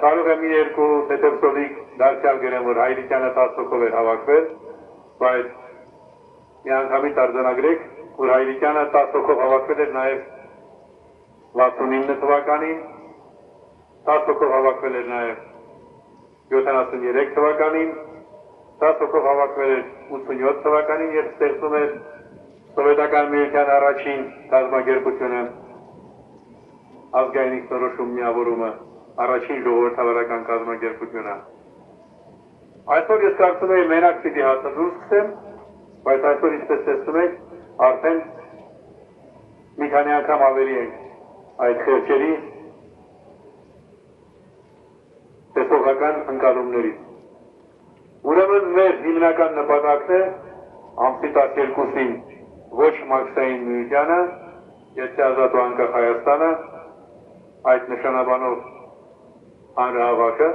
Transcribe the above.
կարող եմ մի երկու հետևսոլիկ դարձյալ գրեմ, որ Հայրիկյանը 10 հոգով էր հավաքվել, բայց մի անգամից արձանագրեք, որ Հայրիկյանը 10 հոգով հավաքվել էր նաև 69 թվականին, 10 հոգով հավաքվել էր նաև 73 թվականին, 10 հոգով հավաքվել էր 87 թվականին, երբ ստեղծում էր Սովետական միության առաջին կազմակերպությունը, ազգային ինքնորոշում միավորումը, առաջին ժողովրդավարական կազմակերպությունը։ Այսօր ես կարծում եմ մենակ պիտի հացադուլ սկսեմ, բայց այսօր ինչպես տեսնում եք, արդեն մի քանի անգամ ավելի ենք այդ խեղճերի տեսողական ընկալումներից։ Ուրեմն մեր հիմնական նպատակն է ամսի 12-ին ոչ մաքսային միությանը, եթե ազատ ու անկախ Հայաստանը, այդ նշանաբանով հանրահավաքը